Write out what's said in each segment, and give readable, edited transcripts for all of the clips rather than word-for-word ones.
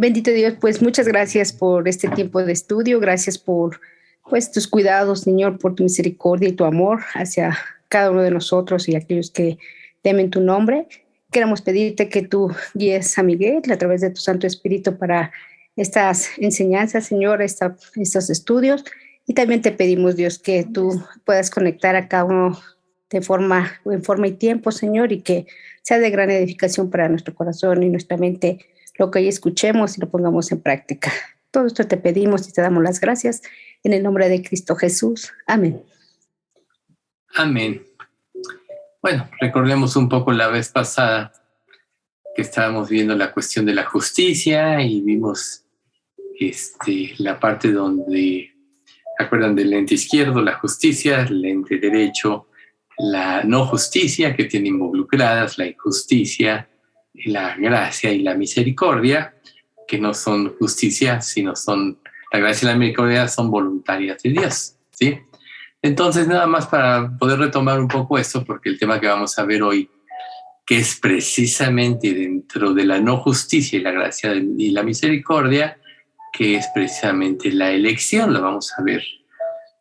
Bendito Dios, pues muchas gracias por este tiempo de estudio, gracias por pues tus cuidados, Señor, por tu misericordia y tu amor hacia cada uno de nosotros y aquellos que temen tu nombre. Queremos pedirte que tú guíes a Miguel a través de tu Santo Espíritu para estas enseñanzas, Señor, estos estudios. Y también te pedimos, Dios, que tú puedas conectar a cada uno en forma y tiempo, Señor, y que sea de gran edificación para nuestro corazón y nuestra mente lo que hoy escuchemos y lo pongamos en práctica. Todo esto te pedimos y te damos las gracias en el nombre de Cristo Jesús. Amén. Amén. Bueno, recordemos un poco la vez pasada que estábamos viendo la cuestión de la justicia y vimos la parte donde, ¿se acuerdan del lente izquierdo, la justicia, el lente derecho, la no justicia, que tiene involucradas la injusticia, la gracia y la misericordia, que no son justicia, sino son, la gracia y la misericordia son voluntarias de Dios, ¿sí? Entonces, nada más para poder retomar un poco esto, porque el tema que vamos a ver hoy, que es precisamente dentro de la no justicia y la gracia y la misericordia, que es precisamente la elección, lo vamos a ver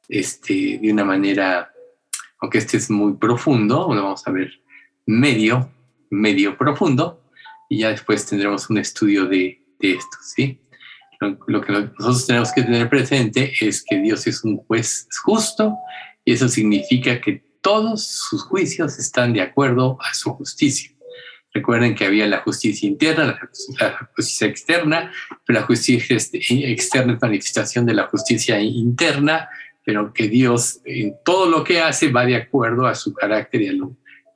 de una manera, aunque es muy profundo, lo vamos a ver medio profundo, y ya después tendremos un estudio de esto, ¿sí? Lo que nosotros tenemos que tener presente es que Dios es un juez justo, y eso significa que todos sus juicios están de acuerdo a su justicia. Recuerden que había la justicia interna, la justicia externa, pero la justicia externa es manifestación de la justicia interna, pero que Dios en todo lo que hace va de acuerdo a su carácter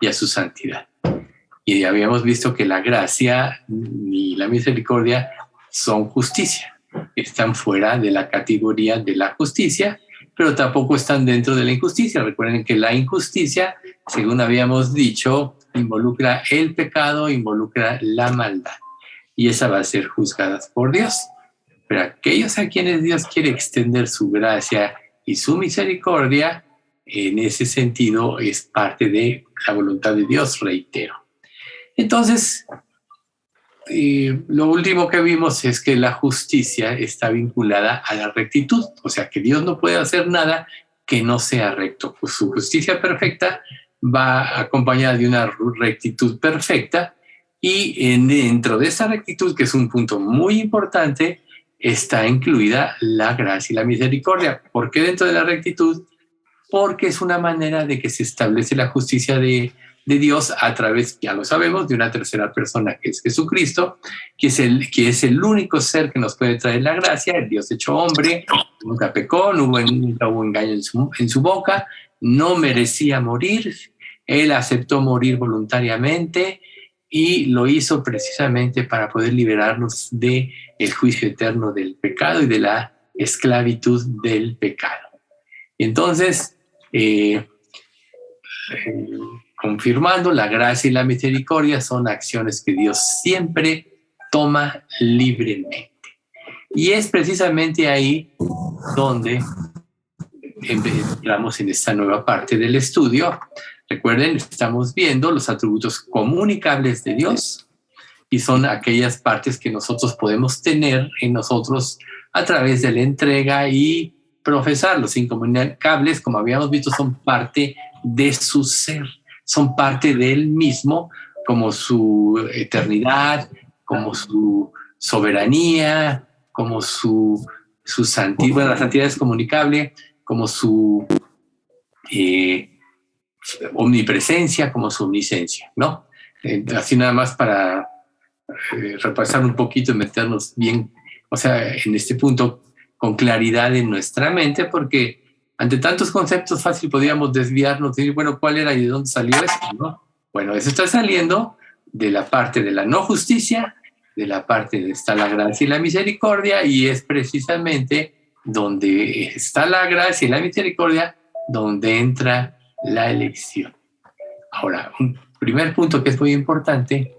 y a su santidad. Y habíamos visto que la gracia y la misericordia son justicia. Están fuera de la categoría de la justicia, pero tampoco están dentro de la injusticia. Recuerden que la injusticia, según habíamos dicho, involucra el pecado, involucra la maldad. Y esa va a ser juzgada por Dios. Pero aquellos a quienes Dios quiere extender su gracia y su misericordia, en ese sentido es parte de la voluntad de Dios, reitero. Entonces, lo último que vimos es que la justicia está vinculada a la rectitud, o sea que Dios no puede hacer nada que no sea recto. Pues su justicia perfecta va acompañada de una rectitud perfecta, y dentro de esa rectitud, que es un punto muy importante, está incluida la gracia y la misericordia. ¿Por qué dentro de la rectitud? Porque es una manera de que se establece la justicia de Dios a través, ya lo sabemos, de una tercera persona que es Jesucristo, que es el único ser que nos puede traer la gracia, el Dios hecho hombre, nunca pecó, nunca hubo engaño en su boca, no merecía morir, él aceptó morir voluntariamente y lo hizo precisamente para poder liberarnos del juicio eterno del pecado y de la esclavitud del pecado. Entonces, confirmando, la gracia y la misericordia son acciones que Dios siempre toma libremente. Y es precisamente ahí donde entramos en esta nueva parte del estudio. Recuerden, estamos viendo los atributos comunicables de Dios, y son aquellas partes que nosotros podemos tener en nosotros a través de la entrega y profesar. Los incomunicables, como habíamos visto, son parte de su ser, son parte de él mismo, como su eternidad, como su soberanía, como su santidad. Bueno, la santidad es comunicable, como su omnipresencia, como su omnisciencia, ¿no? Así nada más para repasar un poquito y meternos bien, o sea, en este punto con claridad en nuestra mente, porque ante tantos conceptos fácil podríamos desviarnos y decir, bueno, ¿cuál era y de dónde salió esto, no? Bueno, eso está saliendo de la parte de la no justicia, de la parte de está la gracia y la misericordia, y es precisamente donde está la gracia y la misericordia donde entra la elección. Ahora, un primer punto que es muy importante: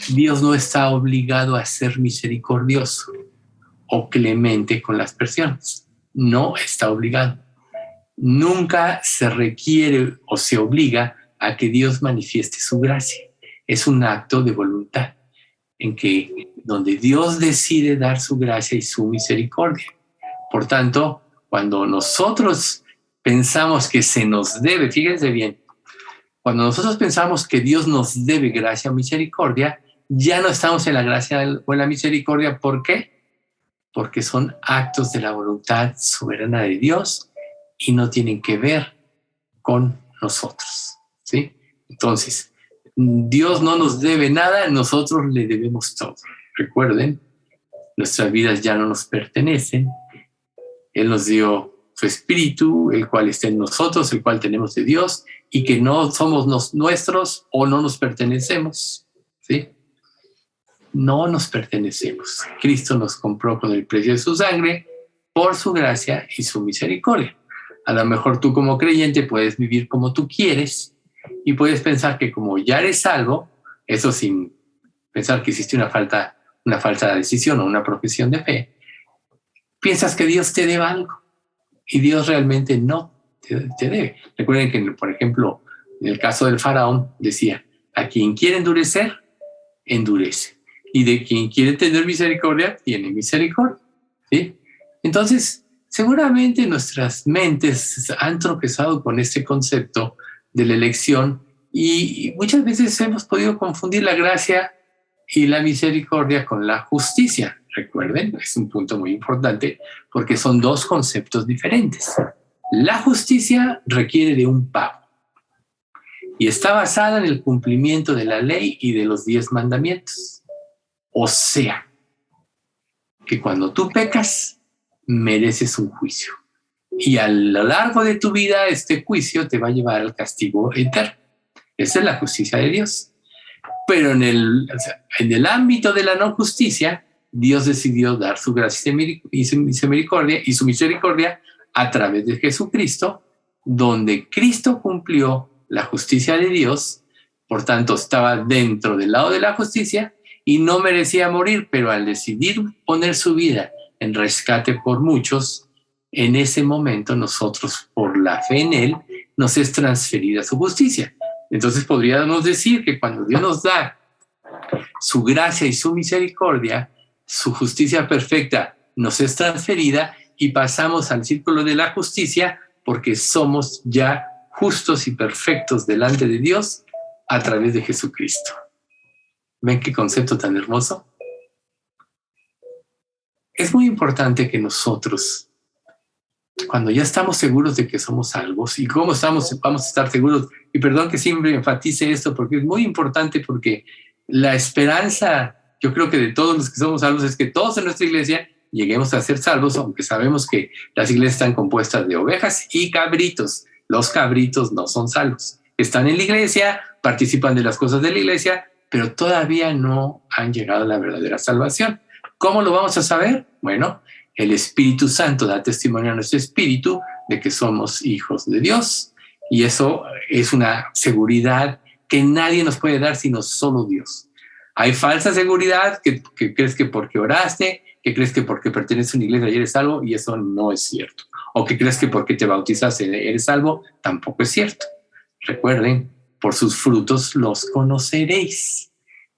Dios no está obligado a ser misericordioso o clemente con las personas. No está obligado. Nunca se requiere o se obliga a que Dios manifieste su gracia. Es un acto de voluntad en que donde Dios decide dar su gracia y su misericordia. Por tanto, cuando nosotros pensamos que se nos debe, fíjense bien, cuando nosotros pensamos que Dios nos debe gracia o misericordia, ya no estamos en la gracia o en la misericordia. ¿Por qué? Porque son actos de la voluntad soberana de Dios y no tienen que ver con nosotros, ¿sí? Entonces, Dios no nos debe nada, nosotros le debemos todo. Recuerden, nuestras vidas ya no nos pertenecen. Él nos dio su espíritu, el cual está en nosotros, el cual tenemos de Dios, y que no somos nuestros o no nos pertenecemos, ¿sí? No nos pertenecemos. Cristo nos compró con el precio de su sangre por su gracia y su misericordia. A lo mejor tú como creyente puedes vivir como tú quieres y puedes pensar que como ya eres salvo, eso sin pensar que existe una falsa decisión o una profesión de fe, piensas que Dios te debe algo y Dios realmente no te debe. Recuerden que, por ejemplo, en el caso del faraón decía, a quien quiere endurecer, endurece. Y de quien quiere tener misericordia, tiene misericordia, ¿sí? Entonces, seguramente nuestras mentes han tropezado con este concepto de la elección y muchas veces hemos podido confundir la gracia y la misericordia con la justicia. Recuerden, es un punto muy importante porque son dos conceptos diferentes. La justicia requiere de un pago y está basada en el cumplimiento de la ley y de los 10 mandamientos. O sea, que cuando tú pecas, mereces un juicio. Y a lo largo de tu vida, este juicio te va a llevar al castigo eterno. Esa es la justicia de Dios. Pero en el ámbito de la no justicia, Dios decidió dar su gracia y su misericordia a través de Jesucristo, donde Cristo cumplió la justicia de Dios, por tanto estaba dentro del lado de la justicia y no merecía morir, pero al decidir poner su vida en rescate por muchos, en ese momento nosotros, por la fe en Él, nos es transferida su justicia. Entonces podríamos decir que cuando Dios nos da su gracia y su misericordia, su justicia perfecta nos es transferida y pasamos al círculo de la justicia porque somos ya justos y perfectos delante de Dios a través de Jesucristo. ¿Ven qué concepto tan hermoso? Es muy importante que nosotros, cuando ya estamos seguros de que somos salvos, y cómo vamos a estar seguros, y perdón que siempre enfatice esto, porque es muy importante, porque la esperanza, yo creo que de todos los que somos salvos, es que todos en nuestra iglesia lleguemos a ser salvos, aunque sabemos que las iglesias están compuestas de ovejas y cabritos. Los cabritos no son salvos. Están en la iglesia, participan de las cosas de la iglesia, pero todavía no han llegado a la verdadera salvación. ¿Cómo lo vamos a saber? Bueno, el Espíritu Santo da testimonio a nuestro espíritu de que somos hijos de Dios, y eso es una seguridad que nadie nos puede dar sino solo Dios. Hay falsa seguridad que crees que porque oraste, que crees que porque perteneces a una iglesia eres salvo, y eso no es cierto. O que crees que porque te bautizaste eres salvo, tampoco es cierto. Recuerden, por sus frutos los conoceréis.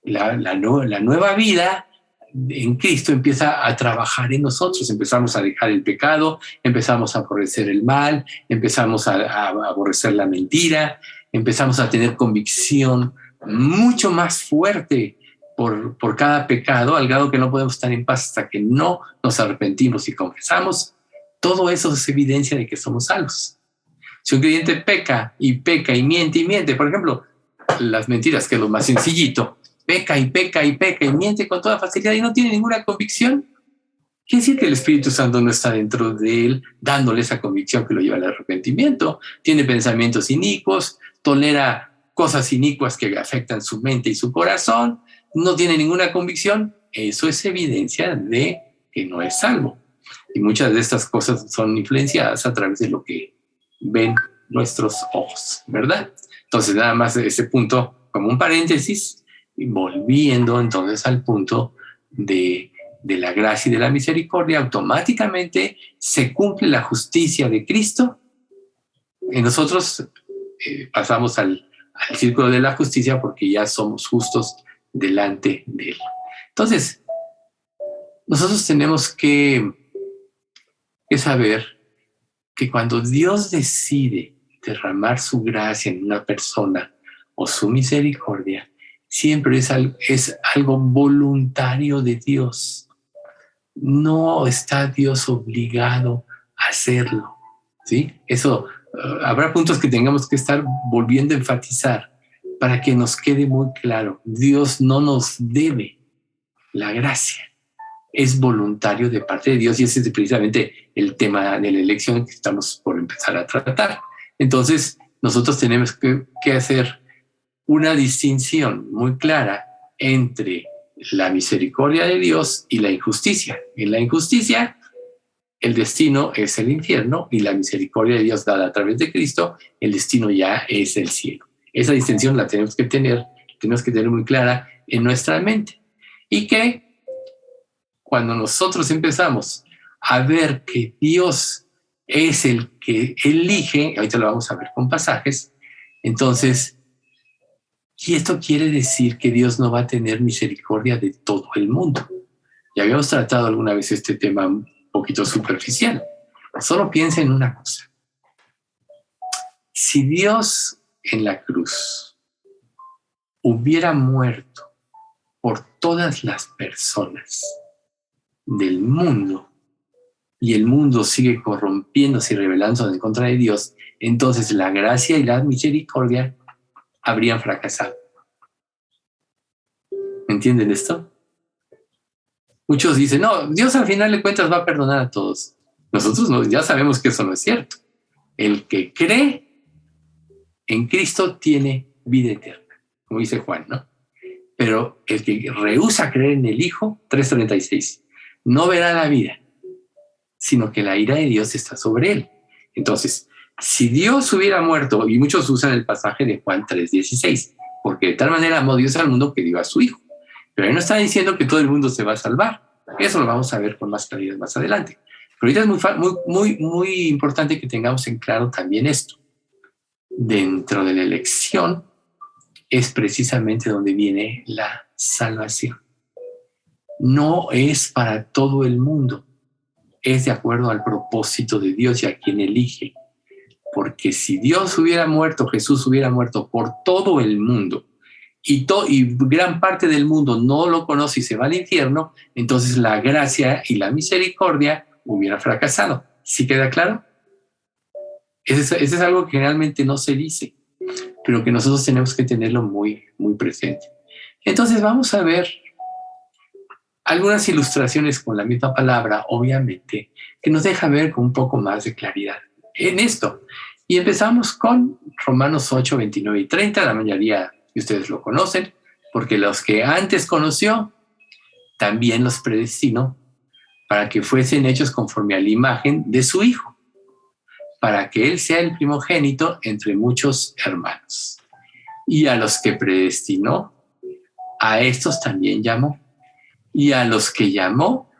La nueva vida en Cristo empieza a trabajar en nosotros. Empezamos a dejar el pecado, empezamos a aborrecer el mal, empezamos a aborrecer la mentira, empezamos a tener convicción mucho más fuerte por cada pecado, al grado que no podemos estar en paz hasta que no nos arrepentimos y confesamos. Todo eso es evidencia de que somos salvos. Si un creyente peca y miente, por ejemplo, las mentiras, que es lo más sencillito, peca y miente con toda facilidad y no tiene ninguna convicción, quiere decir que el Espíritu Santo no está dentro de él dándole esa convicción que lo lleva al arrepentimiento. Tiene pensamientos inicuos, tolera cosas inicuas que afectan su mente y su corazón, no tiene ninguna convicción. Eso es evidencia de que no es salvo. Y muchas de estas cosas son influenciadas a través de lo que ven nuestros ojos, ¿verdad? Entonces, nada más ese punto como un paréntesis, y volviendo entonces al punto de la gracia y de la misericordia, automáticamente se cumple la justicia de Cristo y nosotros pasamos al círculo de la justicia porque ya somos justos delante de Él. Entonces, nosotros tenemos que saber que cuando Dios decide derramar su gracia en una persona o su misericordia, siempre es algo voluntario de Dios. No está Dios obligado a hacerlo, ¿sí? Eso, habrá puntos que tengamos que estar volviendo a enfatizar para que nos quede muy claro. Dios no nos debe la gracia. Es voluntario de parte de Dios y ese es precisamente el tema de la elección que estamos por empezar a tratar. Entonces, nosotros tenemos que hacer una distinción muy clara entre la misericordia de Dios y la injusticia. En la injusticia, el destino es el infierno y la misericordia de Dios dada a través de Cristo, el destino ya es el cielo. Esa distinción la tenemos que tener muy clara en nuestra mente. Y que cuando nosotros empezamos a ver que Dios es el que elige, ahorita lo vamos a ver con pasajes, entonces, y esto quiere decir que Dios no va a tener misericordia de todo el mundo. Ya habíamos tratado alguna vez este tema un poquito superficial. Solo piensa en una cosa. Si Dios en la cruz hubiera muerto por todas las personas del mundo y el mundo sigue corrompiéndose y rebelándose en contra de Dios, entonces la gracia y la misericordia habrían fracasado. ¿Entienden esto? Muchos dicen, no, Dios al final de cuentas va a perdonar a todos. Nosotros ya sabemos que eso no es cierto. El que cree en Cristo tiene vida eterna, como dice Juan, ¿no? Pero el que rehúsa creer en el Hijo, 3:36, no verá la vida, sino que la ira de Dios está sobre él. Entonces, si Dios hubiera muerto, y muchos usan el pasaje de Juan 3:16, porque de tal manera amó Dios al mundo que dio a su Hijo. Pero ahí no está diciendo que todo el mundo se va a salvar. Eso lo vamos a ver con más claridad más adelante. Pero ahorita es muy importante que tengamos en claro también esto. Dentro de la elección es precisamente donde viene la salvación. No es para todo el mundo. Es de acuerdo al propósito de Dios y a quien elige. Porque si Dios hubiera muerto, Jesús hubiera muerto por todo el mundo, y gran parte del mundo no lo conoce y se va al infierno, entonces la gracia y la misericordia hubiera fracasado. ¿Sí queda claro? Ese es algo que generalmente no se dice, pero que nosotros tenemos que tenerlo muy, muy presente. Entonces vamos a ver algunas ilustraciones con la misma palabra, obviamente, que nos deja ver con un poco más de claridad en esto. Y empezamos con Romanos 8, 29 y 30, la mayoría de ustedes lo conocen, porque los que antes conoció, también los predestinó para que fuesen hechos conforme a la imagen de su Hijo, para que Él sea el primogénito entre muchos hermanos. Y a los que predestinó, a estos también llamó. Y a los que llamó,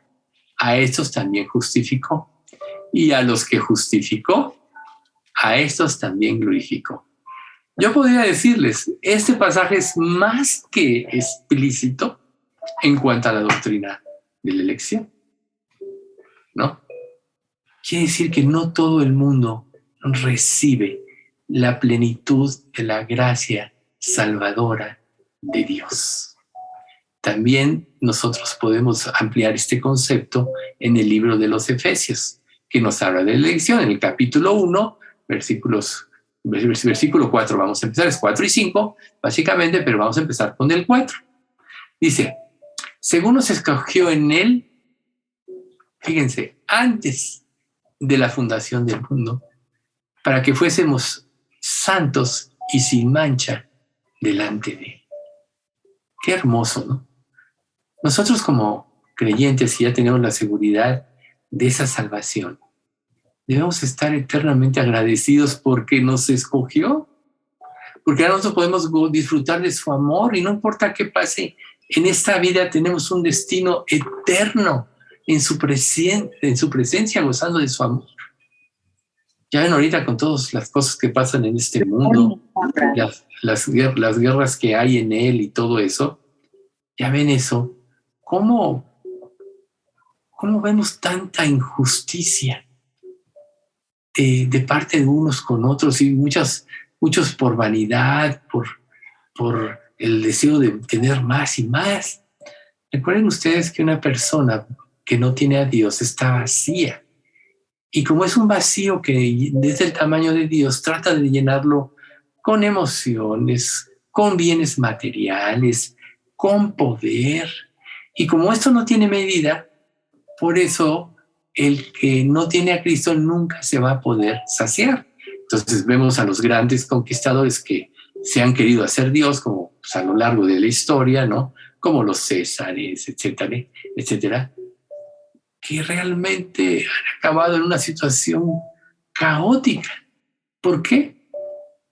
a estos también justificó. Y a los que justificó, a estos también glorificó. Yo podría decirles, este pasaje es más que explícito en cuanto a la doctrina de la elección, ¿no? Quiere decir que no todo el mundo recibe la plenitud de la gracia salvadora de Dios. También nosotros podemos ampliar este concepto en el libro de los Efesios, que nos habla de la elección. En el capítulo 1, versículo 4, vamos a empezar, es 4 y 5, básicamente, pero vamos a empezar con el 4. Dice, según nos escogió en Él, fíjense, antes de la fundación del mundo, para que fuésemos santos y sin mancha delante de Él. Qué hermoso, ¿no? Nosotros como creyentes, si ya tenemos la seguridad de esa salvación, debemos estar eternamente agradecidos porque nos escogió, porque ahora nosotros podemos disfrutar de su amor y no importa qué pase en esta vida, tenemos un destino eterno en su presencia, gozando de su amor. Ya ven ahorita con todas las cosas que pasan en este mundo, las guerras que hay en él y todo eso, ya ven eso, cómo ¿Cómo vemos tanta injusticia de parte de unos con otros y muchos por vanidad, por el deseo de tener más y más? Recuerden ustedes que una persona que no tiene a Dios está vacía. Y como es un vacío que desde el tamaño de Dios trata de llenarlo con emociones, con bienes materiales, con poder. Y como esto no tiene medida, por eso el que no tiene a Cristo nunca se va a poder saciar. Entonces vemos a los grandes conquistadores que se han querido hacer Dios, como pues, a lo largo de la historia, ¿no? Como los Césares, etcétera, etcétera, que realmente han acabado en una situación caótica. ¿Por qué?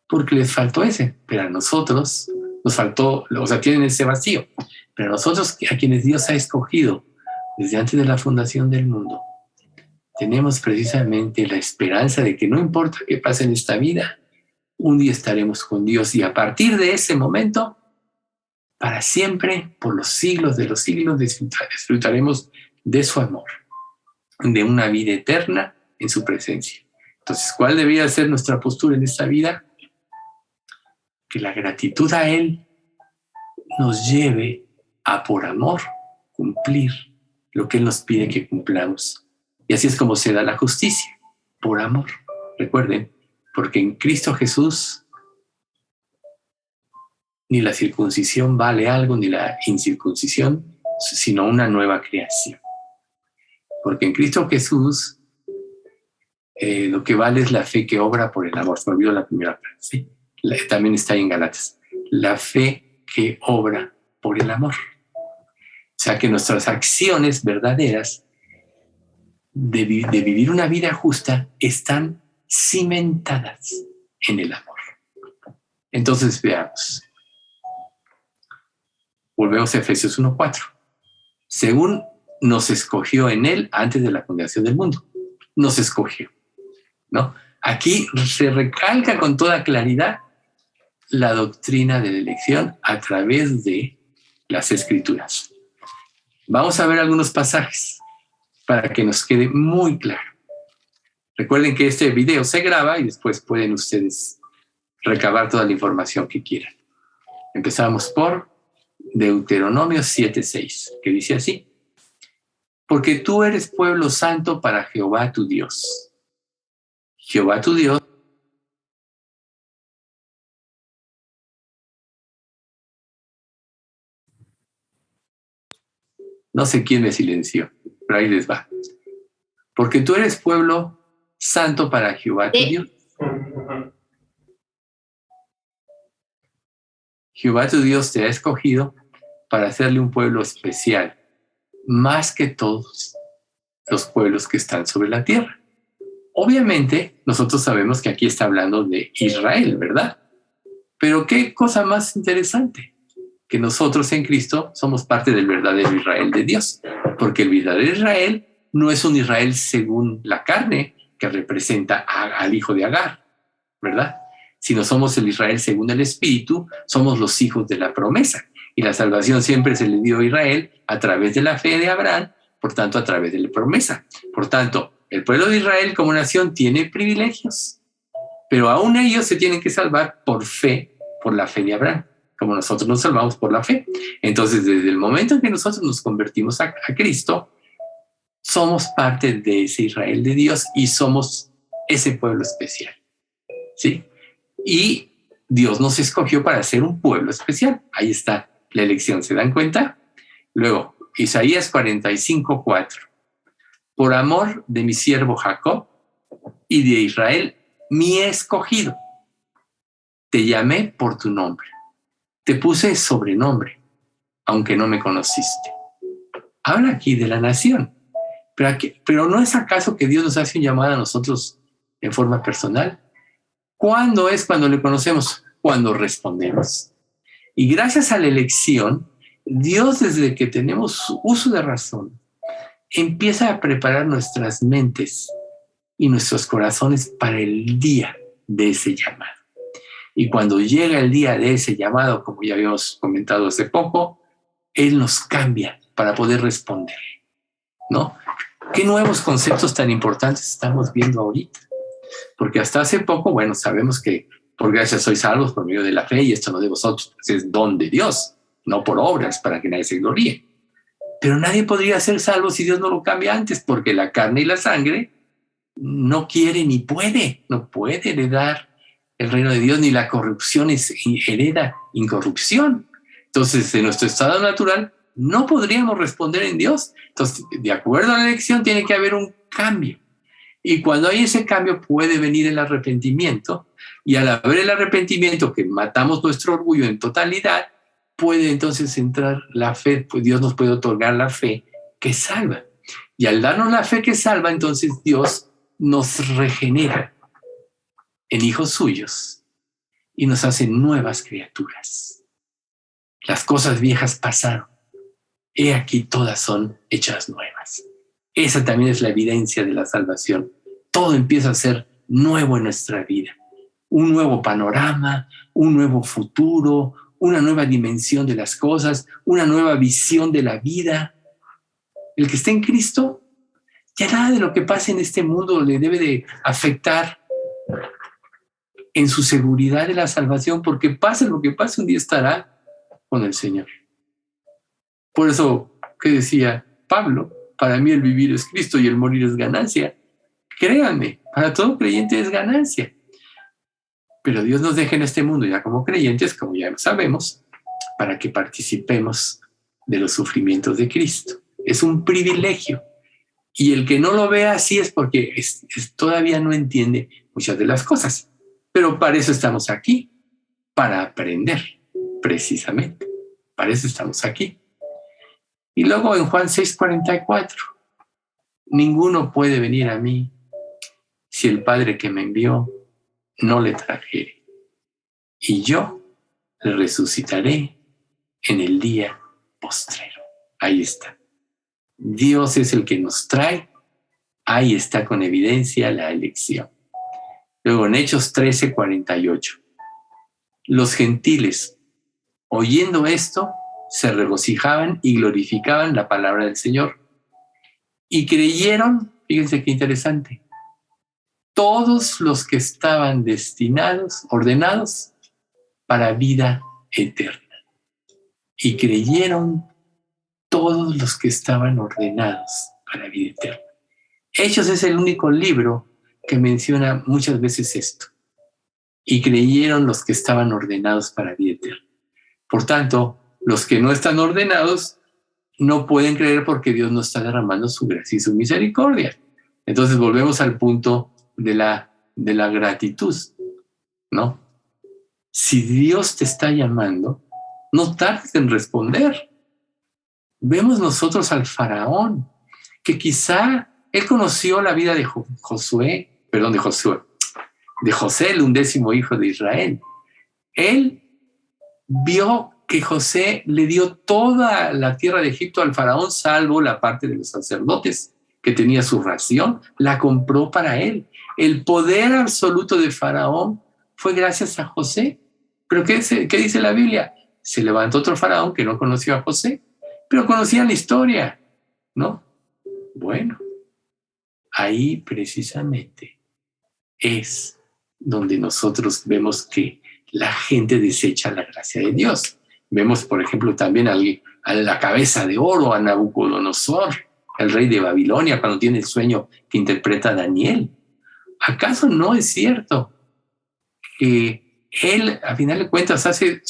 Porque les faltó ese, pero a nosotros nos faltó, o sea, tienen ese vacío, pero a nosotros, a quienes Dios ha escogido desde antes de la fundación del mundo, tenemos precisamente la esperanza de que no importa qué pase en esta vida, un día estaremos con Dios y a partir de ese momento, para siempre, por los siglos de los siglos, disfrutaremos de su amor, de una vida eterna en su presencia. Entonces, ¿cuál debería ser nuestra postura en esta vida? Que la gratitud a Él nos lleve a, por amor, cumplir lo que Él nos pide que cumplamos. Y así es como se da la justicia, por amor. Recuerden, porque en Cristo Jesús ni la circuncisión vale algo, ni la incircuncisión, sino una nueva creación. Porque en Cristo Jesús lo que vale es la fe que obra por el amor. Se me olvidó la primera parte, ¿sí? También está ahí en Galatas. La fe que obra por el amor. O sea que nuestras acciones verdaderas de vivir una vida justa están cimentadas en el amor. Entonces veamos. Volvemos a Efesios 1:4. Según nos escogió en Él antes de la fundación del mundo. Nos escogió, ¿no? Aquí se recalca con toda claridad la doctrina de la elección a través de las Escrituras. Vamos a ver algunos pasajes para que nos quede muy claro. Recuerden que este video se graba y después pueden ustedes recabar toda la información que quieran. Empezamos por Deuteronomio 7:6, que dice así: porque tú eres pueblo santo para Jehová tu Dios. Jehová tu Dios no sé quién me silenció, pero ahí les va. Porque tú eres pueblo santo para Jehová tu Dios. Jehová tu Dios te ha escogido para hacerle un pueblo especial, más que todos los pueblos que están sobre la tierra. Obviamente, nosotros sabemos que aquí está hablando de Israel, ¿verdad? Pero qué cosa más interesante, que nosotros en Cristo somos parte del verdadero Israel de Dios, porque el verdadero Israel no es un Israel según la carne, que representa al hijo de Agar, ¿verdad? Sino somos el Israel según el Espíritu, somos los hijos de la promesa. Y la salvación siempre se le dio a Israel a través de la fe de Abraham, por tanto, a través de la promesa. Por tanto, el pueblo de Israel como nación tiene privilegios, pero aún ellos se tienen que salvar por fe, por la fe de Abraham, como nosotros nos salvamos por la fe. Entonces, desde el momento en que nosotros nos convertimos a Cristo, somos parte de ese Israel de Dios y somos ese pueblo especial, ¿sí? Y Dios nos escogió para ser un pueblo especial. Ahí está la elección, ¿se dan cuenta? Luego, Isaías 45:4. Por amor de mi siervo Jacob y de Israel, mi escogido, te llamé por tu nombre. Te puse sobrenombre, aunque no me conociste. Habla aquí de la nación. Pero ¿no es acaso que Dios nos hace un llamado a nosotros en forma personal? ¿Cuándo es cuando le conocemos? Cuando respondemos. Y gracias a la elección, Dios, desde que tenemos uso de razón, empieza a preparar nuestras mentes y nuestros corazones para el día de ese llamado. Y cuando llega el día de ese llamado, como ya habíamos comentado hace poco, Él nos cambia para poder responder, ¿no? ¿Qué nuevos conceptos tan importantes estamos viendo ahorita? Porque hasta hace poco, bueno, sabemos que por gracia sois salvos por medio de la fe y esto no de vosotros, pues es don de Dios, no por obras para que nadie se gloríe. Pero nadie podría ser salvo si Dios no lo cambia antes, porque la carne y la sangre no quiere ni puede, no puede heredar el reino de Dios, ni la corrupción hereda incorrupción. Entonces, en nuestro estado natural no podríamos responder en Dios. Entonces, de acuerdo a la elección, tiene que haber un cambio. Y cuando hay ese cambio puede venir el arrepentimiento, y al haber el arrepentimiento, que matamos nuestro orgullo en totalidad, puede entonces entrar la fe, pues Dios nos puede otorgar la fe que salva. Y al darnos la fe que salva, entonces Dios nos regenera en hijos suyos y nos hace nuevas criaturas. Las cosas viejas pasaron. He aquí todas son hechas nuevas. Esa también es la evidencia de la salvación. Todo empieza a ser nuevo en nuestra vida. Un nuevo panorama, un nuevo futuro, una nueva dimensión de las cosas, una nueva visión de la vida. El que está en Cristo, ya nada de lo que pasa en este mundo le debe de afectar en su seguridad de la salvación, porque pase lo que pase, un día estará con el Señor. Por eso, ¿qué decía Pablo? Para mí el vivir es Cristo y el morir es ganancia. Créanme, para todo creyente es ganancia. Pero Dios nos deja en este mundo ya como creyentes, como ya sabemos, para que participemos de los sufrimientos de Cristo. Es un privilegio. Y el que no lo vea así es porque todavía no entiende muchas de las cosas. Pero para eso estamos aquí, para aprender, precisamente. Para eso estamos aquí. Y luego en Juan 6:44, ninguno puede venir a mí si el Padre que me envió no le trajere. Y yo le resucitaré en el día postrero. Ahí está. Dios es el que nos trae. Ahí está con evidencia la elección. Luego en Hechos 13:48. Los gentiles, oyendo esto, se regocijaban y glorificaban la palabra del Señor. Y creyeron, fíjense qué interesante, todos los que estaban destinados, ordenados para vida eterna. Y creyeron todos los que estaban ordenados para vida eterna. Hechos es el único libro que menciona muchas veces esto. Y creyeron los que estaban ordenados para vida eterna. Por tanto, los que no están ordenados no pueden creer porque Dios no está derramando su gracia y su misericordia. Entonces volvemos al punto de la gratitud, ¿no? Si Dios te está llamando, no tardes en responder. Vemos nosotros al faraón, que quizá él conoció la vida de José, el 11º hijo de Israel. Él vio que José le dio toda la tierra de Egipto al faraón, salvo la parte de los sacerdotes, que tenía su ración, la compró para él. El poder absoluto de faraón fue gracias a José. ¿Pero qué dice la Biblia? Se levantó otro faraón que no conoció a José, pero conocía la historia, ¿no? Bueno, ahí precisamente es donde nosotros vemos que la gente desecha la gracia de Dios. Vemos, por ejemplo, también a la cabeza de oro, a Nabucodonosor, el rey de Babilonia, cuando tiene el sueño que interpreta Daniel. ¿Acaso no es cierto que él, a final de cuentas, hace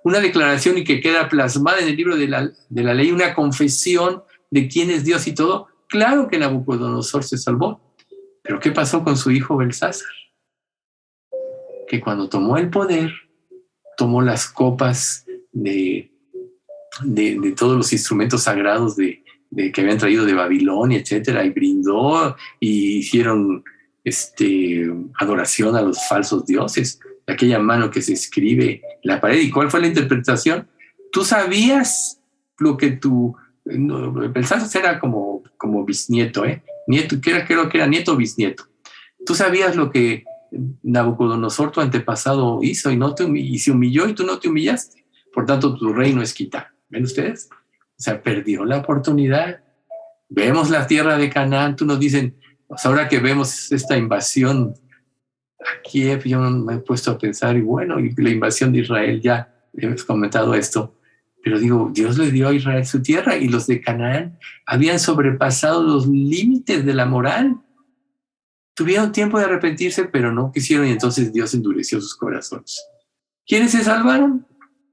una declaración y que queda plasmada en el libro de la ley, una confesión de quién es Dios y todo? Claro que Nabucodonosor se salvó, pero ¿qué pasó con su hijo Belsasar? Que cuando tomó el poder, tomó las copas de todos los instrumentos sagrados que habían traído de Babilonia, etcétera, y brindó y hicieron adoración a los falsos dioses. Aquella mano que se escribe en la pared. ¿Y cuál fue la interpretación? Tú sabías lo que Belsasar era como bisnieto, nieto, creo que era nieto o bisnieto. Tú sabías lo que Nabucodonosor, tu antepasado, hizo y se humilló y tú no te humillaste. Por tanto, tu reino es quitado. ¿Ven ustedes? O sea, perdió la oportunidad Vemos la tierra de Canaán, tú nos dicen, pues ahora que vemos esta invasión a Kiev, yo me he puesto a pensar, y bueno, y la invasión de Israel, ya hemos comentado esto, pero digo, Dios le dio a Israel su tierra y los de Canaán habían sobrepasado los límites de la moral. Tuvieron tiempo de arrepentirse, pero no quisieron y entonces Dios endureció sus corazones. ¿Quiénes se salvaron?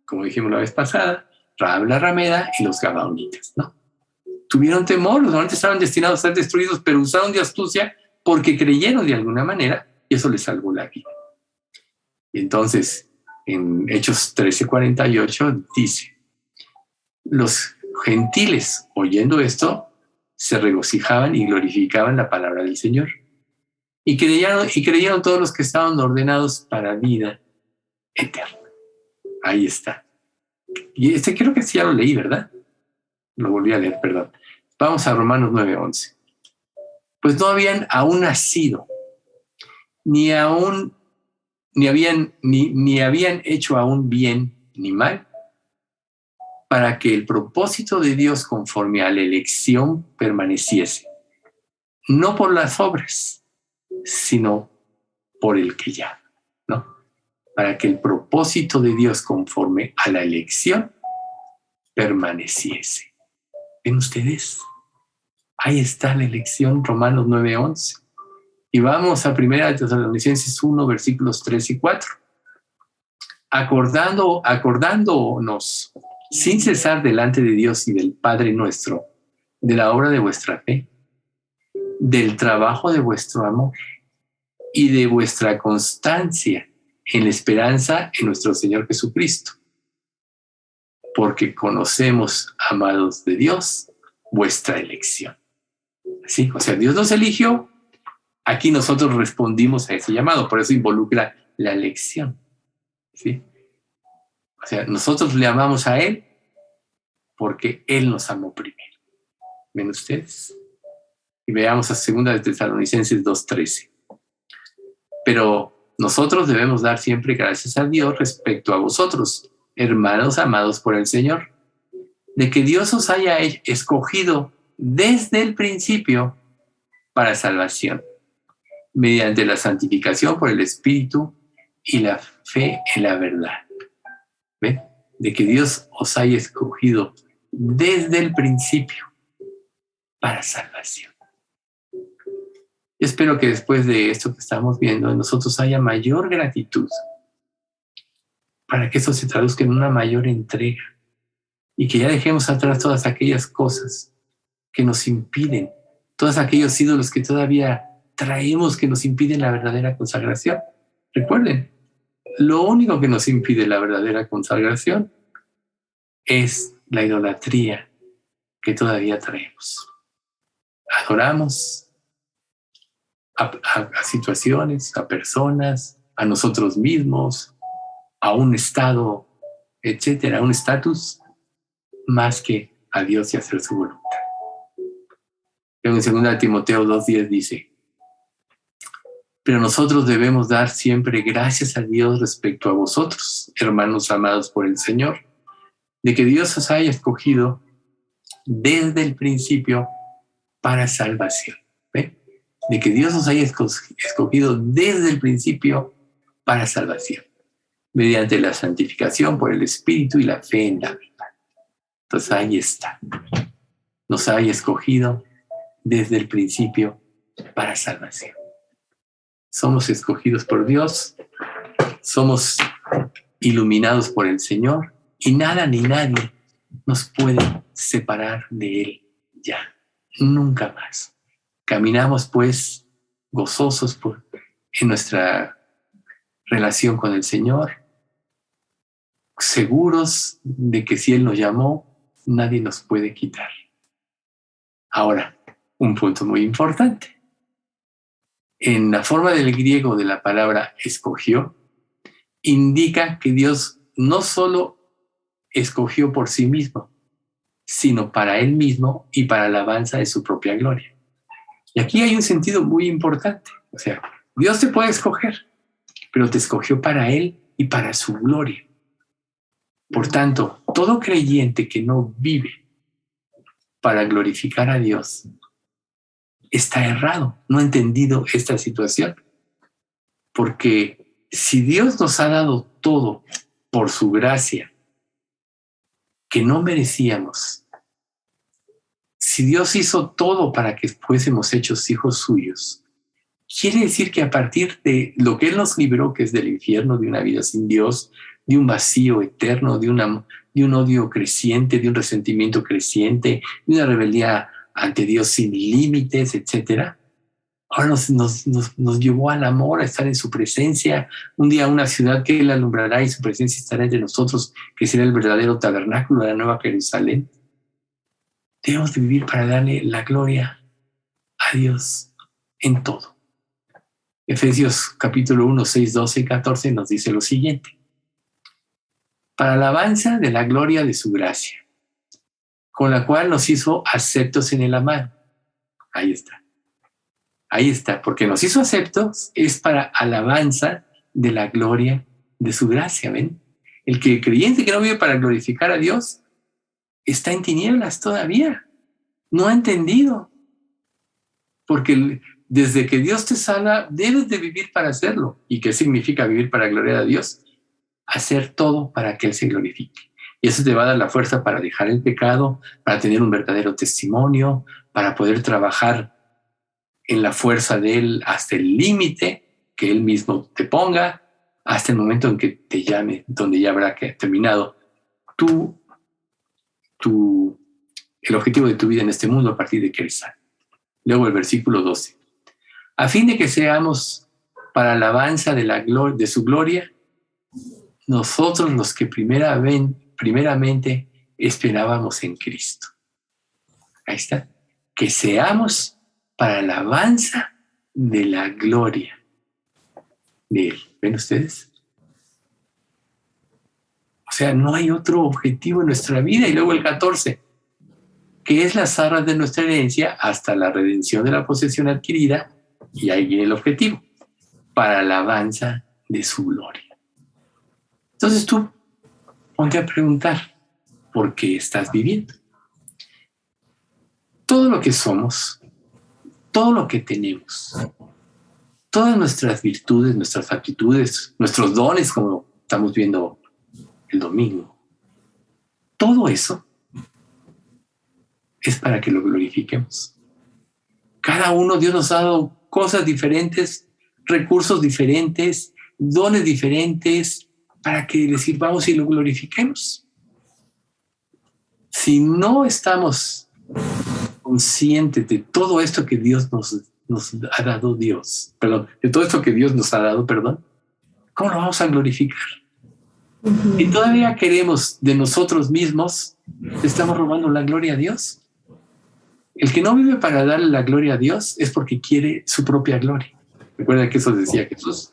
Como dijimos la vez pasada, Rahab la ramera y los gabaonitas, ¿no? Tuvieron temor, los gabaonitas estaban destinados a ser destruidos, pero usaron de astucia porque creyeron de alguna manera y eso les salvó la vida. Y entonces, en Hechos 13:48 dice, los gentiles, oyendo esto, se regocijaban y glorificaban la palabra del Señor. Y creyeron todos los que estaban ordenados para vida eterna. Ahí está. Y creo que sí ya lo leí, ¿verdad? Lo volví a leer, perdón. Vamos a Romanos 9:11. Pues no habían aún nacido, ni habían hecho aún bien ni mal, para que el propósito de Dios conforme a la elección permaneciese, no por las obras, sino por el que llama, ¿no? Para que el propósito de Dios conforme a la elección permaneciese. ¿Ven ustedes? Ahí está la elección, Romanos 9:11. Y vamos a 1 Tesalonicenses 1, versículos 3 y 4. Acordándonos sin cesar delante de Dios y del Padre nuestro, de la obra de vuestra fe, del trabajo de vuestro amor y de vuestra constancia en la esperanza en nuestro Señor Jesucristo. Porque conocemos, amados de Dios, vuestra elección. ¿Sí? O sea, Dios nos eligió, aquí nosotros respondimos a ese llamado, por eso involucra la elección. ¿Sí? O sea, nosotros le amamos a Él porque Él nos amó primero. ¿Ven ustedes? Y veamos a 2 Tesalonicenses 2:13. Pero nosotros debemos dar siempre gracias a Dios respecto a vosotros, hermanos amados por el Señor, de que Dios os haya escogido desde el principio para salvación, mediante la santificación por el Espíritu y la fe en la verdad. ¿Ven? De que Dios os haya escogido desde el principio para salvación. Yo espero que después de esto que estamos viendo, en nosotros haya mayor gratitud para que eso se traduzca en una mayor entrega y que ya dejemos atrás todas aquellas cosas que nos impiden, todos aquellos ídolos que todavía traemos que nos impiden la verdadera consagración. Recuerden, lo único que nos impide la verdadera consagración es la idolatría que todavía traemos. Adoramos a situaciones, a personas, a nosotros mismos, a un estado, etcétera, a un estatus, más que a Dios y hacer su voluntad. En 2 Timoteo 2:10 dice, pero nosotros debemos dar siempre gracias a Dios respecto a vosotros, hermanos amados por el Señor, de que Dios os haya escogido desde el principio para salvación. ¿Ve? De que Dios os haya escogido desde el principio para salvación, mediante la santificación por el Espíritu y la fe en la verdad. Entonces ahí está. Nos haya escogido desde el principio para salvación. Somos escogidos por Dios, somos iluminados por el Señor y nada ni nadie nos puede separar de Él ya, nunca más. Caminamos pues gozosos en nuestra relación con el Señor, seguros de que si Él nos llamó, nadie nos puede quitar. Ahora, un punto muy importante. En la forma del griego de la palabra escogió, indica que Dios no solo escogió por sí mismo, sino para Él mismo y para la alabanza de su propia gloria. Y aquí hay un sentido muy importante. O sea, Dios te puede escoger, pero te escogió para Él y para su gloria. Por tanto, todo creyente que no vive para glorificar a Dios está errado, no ha entendido esta situación. Porque si Dios nos ha dado todo por su gracia, que no merecíamos, si Dios hizo todo para que fuésemos hechos hijos suyos, quiere decir que a partir de lo que Él nos libró, que es del infierno, de una vida sin Dios, de un vacío eterno, de un odio creciente, de un resentimiento creciente, de una rebeldía ante Dios sin límites, etc., ahora nos llevó al amor, a estar en su presencia. Un día una ciudad que Él alumbrará y su presencia estará entre nosotros, que será el verdadero tabernáculo de la Nueva Jerusalén. Debemos de vivir para darle la gloria a Dios en todo. Efesios capítulo 1, 6, 12 y 14 nos dice lo siguiente: para alabanza de la gloria de su gracia, con la cual nos hizo aceptos en el amado. Ahí está. Ahí está, porque nos hizo aceptos, es para alabanza de la gloria de su gracia, ¿ven? El que creyente que no vive para glorificar a Dios está en tinieblas todavía, no ha entendido, porque desde que Dios te sana, debes de vivir para hacerlo. ¿Y qué significa vivir para gloriar a Dios? Hacer todo para que Él se glorifique. Y eso te va a dar la fuerza para dejar el pecado, para tener un verdadero testimonio, para poder trabajar en la fuerza de Él hasta el límite que Él mismo te ponga, hasta el momento en que te llame, donde ya habrá terminado el objetivo de tu vida en este mundo a partir de que Él sale. Luego el versículo 12. A fin de que seamos para alabanza de su gloria, nosotros los que primeramente esperábamos en Cristo. Ahí está. Que seamos para alabanza de la gloria de Él. ¿Ven ustedes? O sea, no hay otro objetivo en nuestra vida. Y luego el 14, que es las arras de nuestra herencia hasta la redención de la posesión adquirida, y ahí viene el objetivo, para alabanza de su gloria. Entonces tú ponte a preguntar, ¿por qué estás viviendo? Todo lo que somos, todo lo que tenemos, todas nuestras virtudes, nuestras aptitudes, nuestros dones, como estamos viendo el domingo, todo eso es para que lo glorifiquemos. Cada uno, Dios nos ha dado cosas diferentes, recursos diferentes, dones diferentes, para que le sirvamos y lo glorifiquemos. Si no estamos conscientes de todo esto que Dios nos ha dado de todo esto que Dios nos ha dado, ¿cómo lo vamos a glorificar? Y todavía queremos de nosotros mismos, estamos robando la gloria a Dios. El que no vive para darle la gloria a Dios es porque quiere su propia gloria. Recuerda que eso decía Jesús.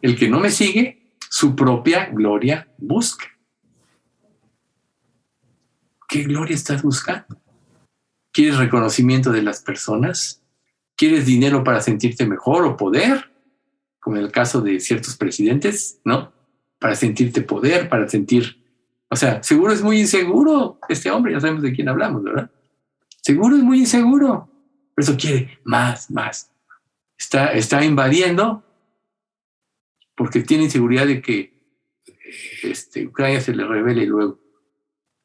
El que no me sigue, su propia gloria busca. ¿Qué gloria estás buscando? ¿Quieres reconocimiento de las personas? ¿Quieres dinero para sentirte mejor o poder? Como en el caso de ciertos presidentes, ¿no? Para sentirte poder, o sea, seguro es muy inseguro este hombre, ya sabemos de quién hablamos, ¿verdad? Seguro es muy inseguro, por eso quiere más. Está invadiendo porque tiene inseguridad de que Ucrania se le revele y luego.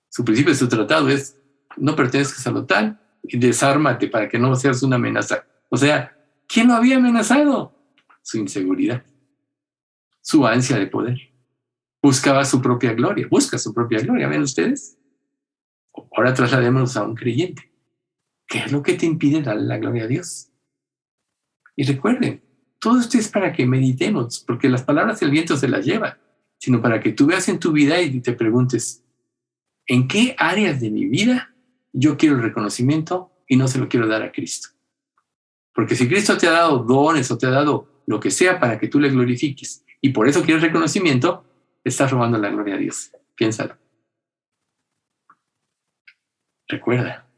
Su principio de su tratado es: no pertenezcas a la OTAN y desármate para que no seas una amenaza. O sea, ¿quién lo había amenazado? Su inseguridad, su ansia de poder. Busca su propia gloria. ¿Ven ustedes? Ahora trasladémonos a un creyente. ¿Qué es lo que te impide darle la gloria a Dios? Y recuerden, todo esto es para que meditemos, porque las palabras el viento se las lleva, sino para que tú veas en tu vida y te preguntes: ¿en qué áreas de mi vida yo quiero el reconocimiento y no se lo quiero dar a Cristo? Porque si Cristo te ha dado dones o te ha dado lo que sea para que tú le glorifiques y por eso quieres reconocimiento, estás robando la gloria a Dios. Piénsalo. Recuerda,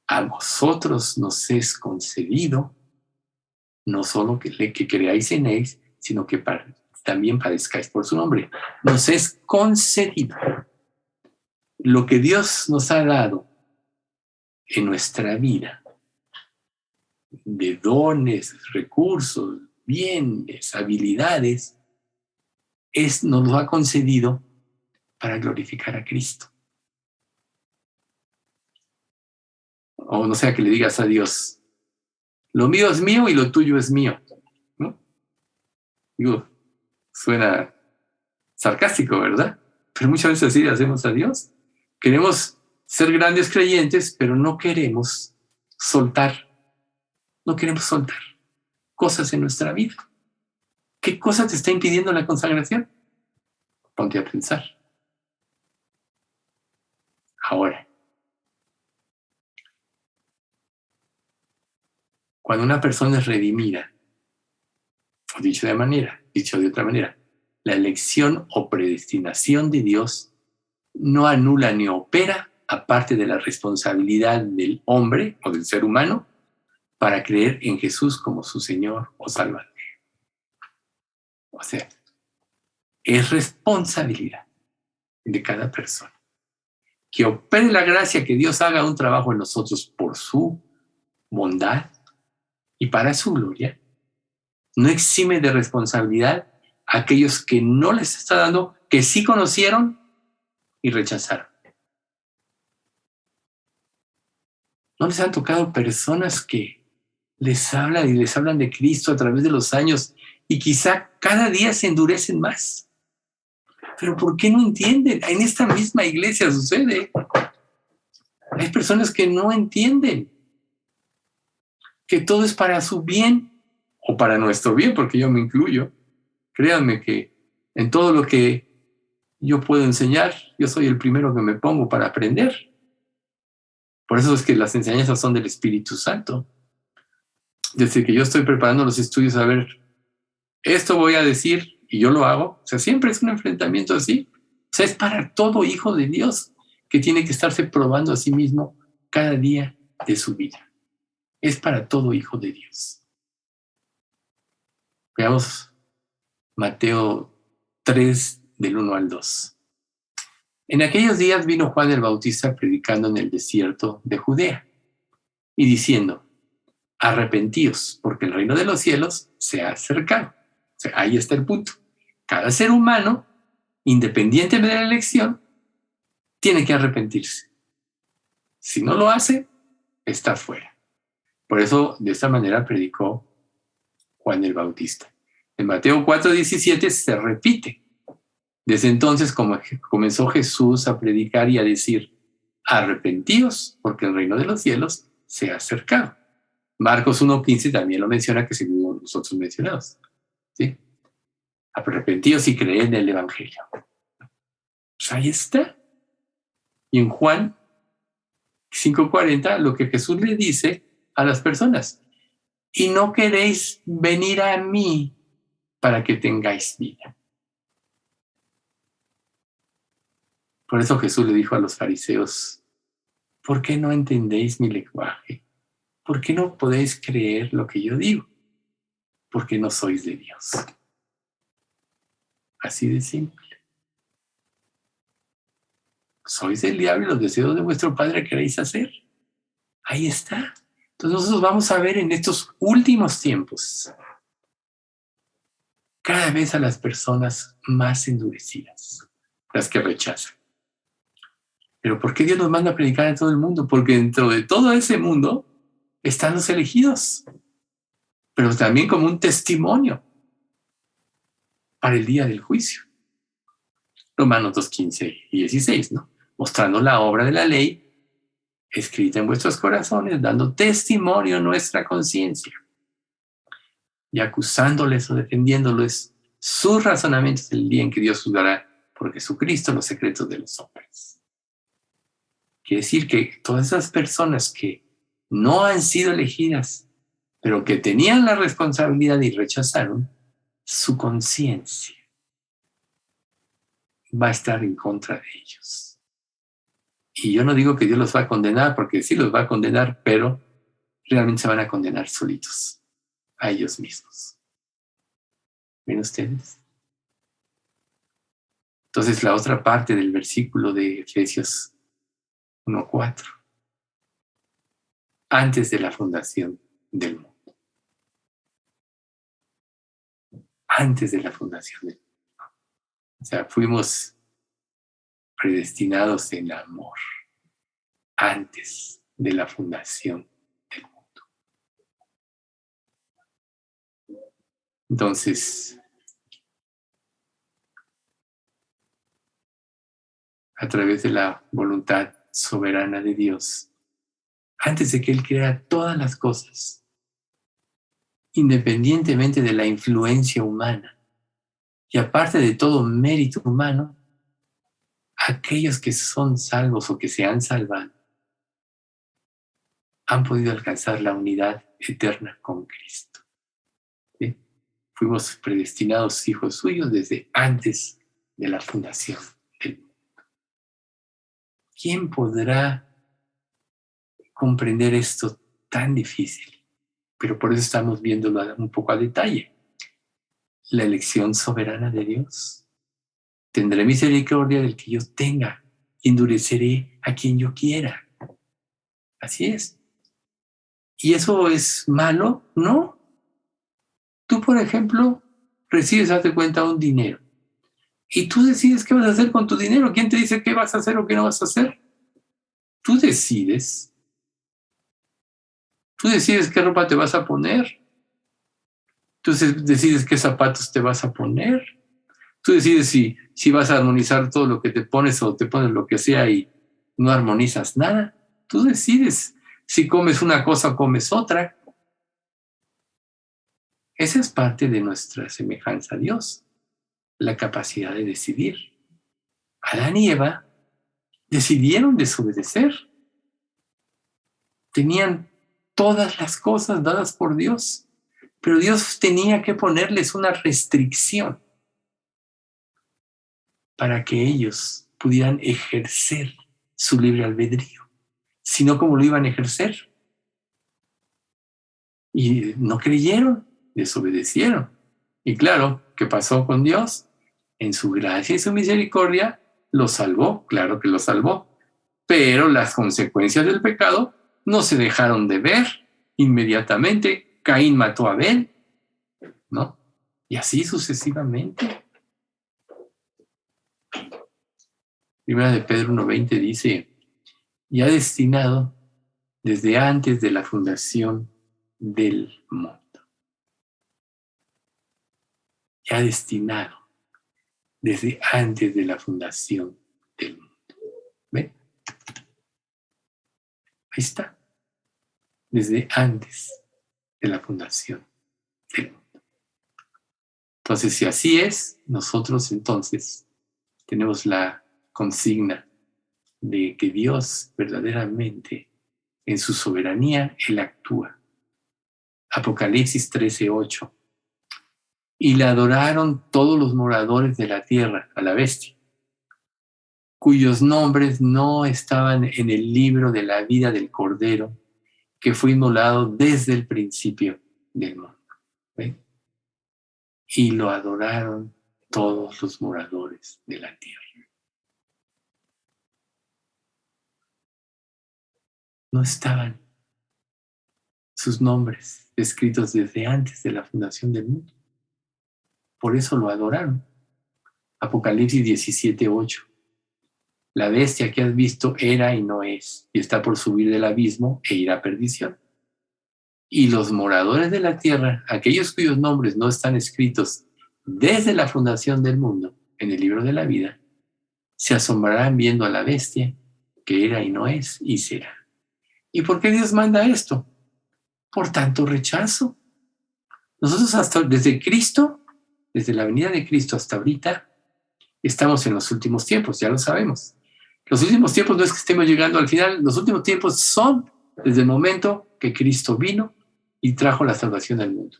a vosotros nos es concedido no solo que creáis en Él, sino que también padezcáis por su nombre. Nos es concedido. Lo que Dios nos ha dado en nuestra vida de dones, recursos, bienes, habilidades, nos lo ha concedido para glorificar a Cristo. O no sea que le digas a Dios, lo mío es mío y lo tuyo es mío, ¿no? Digo, suena sarcástico, ¿verdad? Pero muchas veces así le hacemos a Dios. Queremos ser grandes creyentes, pero no queremos soltar cosas en nuestra vida. ¿Qué cosa te está impidiendo la consagración? Ponte a pensar. Ahora, cuando una persona es redimida, o dicho de otra manera, la elección o predestinación de Dios no anula ni opera, aparte de la responsabilidad del hombre o del ser humano, para creer en Jesús como su Señor o Salvador. O sea, es responsabilidad de cada persona. Que opere la gracia, que Dios haga un trabajo en nosotros por su bondad y para su gloria, no exime de responsabilidad a aquellos que no les está dando, que sí conocieron y rechazaron. ¿No les han tocado personas que les hablan de Cristo a través de los años y quizá cada día se endurecen más? Pero ¿por qué no entienden? En esta misma iglesia sucede. Hay personas que no entienden que todo es para su bien o para nuestro bien, porque yo me incluyo. Créanme que en todo lo que yo puedo enseñar, yo soy el primero que me pongo para aprender. Por eso es que las enseñanzas son del Espíritu Santo. Desde que yo estoy preparando los estudios, a ver, esto voy a decir y yo lo hago. O sea, siempre es un enfrentamiento así. O sea, es para todo hijo de Dios que tiene que estarse probando a sí mismo cada día de su vida. Es para todo hijo de Dios. Veamos Mateo 3, del 1 al 2. En aquellos días vino Juan el Bautista predicando en el desierto de Judea y diciendo, arrepentíos, porque el reino de los cielos se ha acercado. O sea, ahí está el punto. Cada ser humano, independientemente de la elección, tiene que arrepentirse. Si no lo hace, está fuera. Por eso, de esta manera predicó Juan el Bautista. En Mateo 4:17 se repite. Desde entonces comenzó Jesús a predicar y a decir, arrepentíos, porque el reino de los cielos se ha acercado. Marcos 1:15 también lo menciona, que según nosotros mencionados. ¿Sí? Arrepentíos y creed en el Evangelio. Pues ahí está. Y en Juan 5:40, lo que Jesús le dice a las personas, y no queréis venir a mí para que tengáis vida. Por eso Jesús le dijo a los fariseos, ¿por qué no entendéis mi lenguaje? ¿Por qué no podéis creer lo que yo digo? Porque no sois de Dios. Así de simple. Sois del diablo y los deseos de vuestro padre queréis hacer. Ahí está. Entonces nosotros vamos a ver en estos últimos tiempos cada vez a las personas más endurecidas, las que rechazan. Pero ¿por qué Dios nos manda a predicar a todo el mundo? Porque dentro de todo ese mundo están los elegidos, pero también como un testimonio para el día del juicio. Romanos 2:15 y 16, ¿no? Mostrando la obra de la ley escrita en vuestros corazones, dando testimonio a nuestra conciencia y acusándoles o defendiéndoles sus razonamientos del día en que Dios juzgará por Jesucristo los secretos de los hombres. Quiere decir que todas esas personas que no han sido elegidas, pero que tenían la responsabilidad y rechazaron, su conciencia va a estar en contra de ellos. Y yo no digo que Dios los va a condenar, porque sí los va a condenar, pero realmente se van a condenar solitos, a ellos mismos. ¿Ven ustedes? Entonces la otra parte del versículo de Efesios 1:4. antes de la fundación del mundo. Antes de la fundación del mundo. O sea, fuimos predestinados en amor antes de la fundación del mundo. Entonces, a través de la voluntad soberana de Dios, antes de que Él creara todas las cosas, independientemente de la influencia humana, y aparte de todo mérito humano, aquellos que son salvos o que se han salvado han podido alcanzar la unidad eterna con Cristo. ¿Sí? Fuimos predestinados hijos suyos desde antes de la fundación del mundo. ¿Quién podrá comprender esto tan difícil? Pero por eso estamos viéndolo un poco a detalle. La elección soberana de Dios. Tendré misericordia del que yo tenga, y endureceré a quien yo quiera. Así es. ¿Y eso es malo? No. Tú, por ejemplo, recibes, hazte cuenta, un dinero. Y tú decides qué vas a hacer con tu dinero. ¿Quién te dice qué vas a hacer o qué no vas a hacer? Tú decides. Tú decides qué ropa te vas a poner. Tú decides qué zapatos te vas a poner. Tú decides si vas a armonizar todo lo que te pones o te pones lo que sea y no armonizas nada. Tú decides si comes una cosa o comes otra. Esa es parte de nuestra semejanza a Dios, la capacidad de decidir. Adán y Eva decidieron desobedecer. Tenían todas las cosas dadas por Dios, pero Dios tenía que ponerles una restricción para que ellos pudieran ejercer su libre albedrío. Si no, ¿cómo lo iban a ejercer? Y no creyeron, desobedecieron. Y claro, ¿qué pasó con Dios? En su gracia y su misericordia los salvó, claro que los salvó, pero las consecuencias del pecado no se dejaron de ver inmediatamente. Caín mató a Abel, ¿no? Y así sucesivamente. Primera de Pedro 1:20 dice, ya destinado desde antes de la fundación del mundo. Ya destinado desde antes de la fundación del mundo. ¿Ven? Ahí está. Desde antes de la fundación del mundo. Entonces, si así es, nosotros entonces tenemos la consigna de que Dios verdaderamente, en su soberanía, Él actúa. Apocalipsis 13:8. Y le adoraron todos los moradores de la tierra a la bestia, cuyos nombres no estaban en el libro de la vida del Cordero, que fue inmolado desde el principio del mundo. ¿Ven? Y lo adoraron todos los moradores de la tierra. No estaban sus nombres escritos desde antes de la fundación del mundo. Por eso lo adoraron. Apocalipsis 17:8. La bestia que has visto era y no es, y está por subir del abismo e ir a perdición. Y los moradores de la tierra, aquellos cuyos nombres no están escritos desde la fundación del mundo en el libro de la vida, se asombrarán viendo a la bestia que era y no es y será. ¿Y por qué Dios manda esto? Por tanto rechazo. Nosotros desde Cristo, desde la venida de Cristo hasta ahorita, estamos en los últimos tiempos, ya lo sabemos. Los últimos tiempos no es que estemos llegando al final, los últimos tiempos son desde el momento que Cristo vino y trajo la salvación al mundo.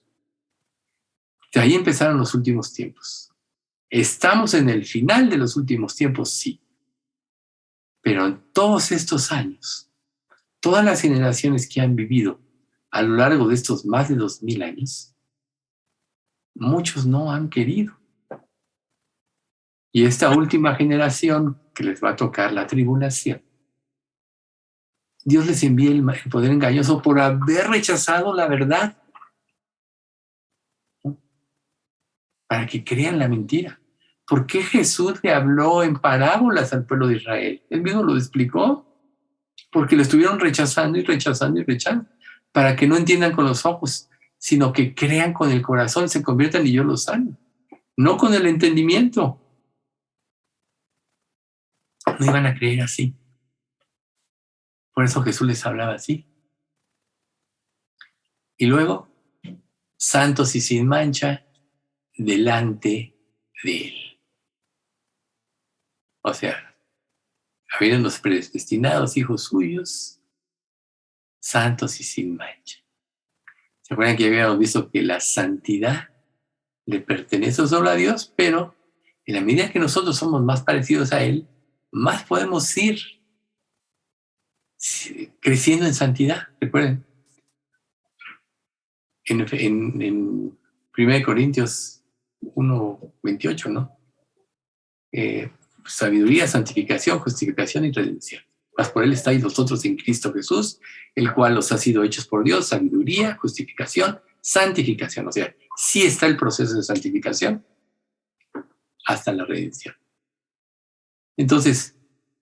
De ahí empezaron los últimos tiempos. ¿Estamos en el final de los últimos tiempos? Sí. Pero en todos estos años, todas las generaciones que han vivido a lo largo de estos más de 2000 años, muchos no han querido. Y esta última generación que les va a tocar la tribulación, Dios les envía el poder engañoso por haber rechazado la verdad, ¿no? Para que crean la mentira. ¿Por qué Jesús le habló en parábolas al pueblo de Israel? Él mismo lo explicó. Porque lo estuvieron rechazando y rechazando y rechazando, para que no entiendan con los ojos, sino que crean con el corazón, se conviertan y yo los sano. No con el entendimiento. No iban a creer así. Por eso Jesús les hablaba así. Y luego, santos y sin mancha, delante de Él. O sea, habían los predestinados hijos suyos, santos y sin mancha. ¿Se acuerdan que habíamos visto que la santidad le pertenece solo a Dios? Pero en la medida que nosotros somos más parecidos a Él, más podemos ir creciendo en santidad. Recuerden, en 1 Corintios 1:28, ¿no? Sabiduría, santificación, justificación y redención. Mas por Él estáis vosotros en Cristo Jesús, el cual os ha sido hechos por Dios, sabiduría, justificación, santificación. O sea, sí está el proceso de santificación hasta la redención. Entonces,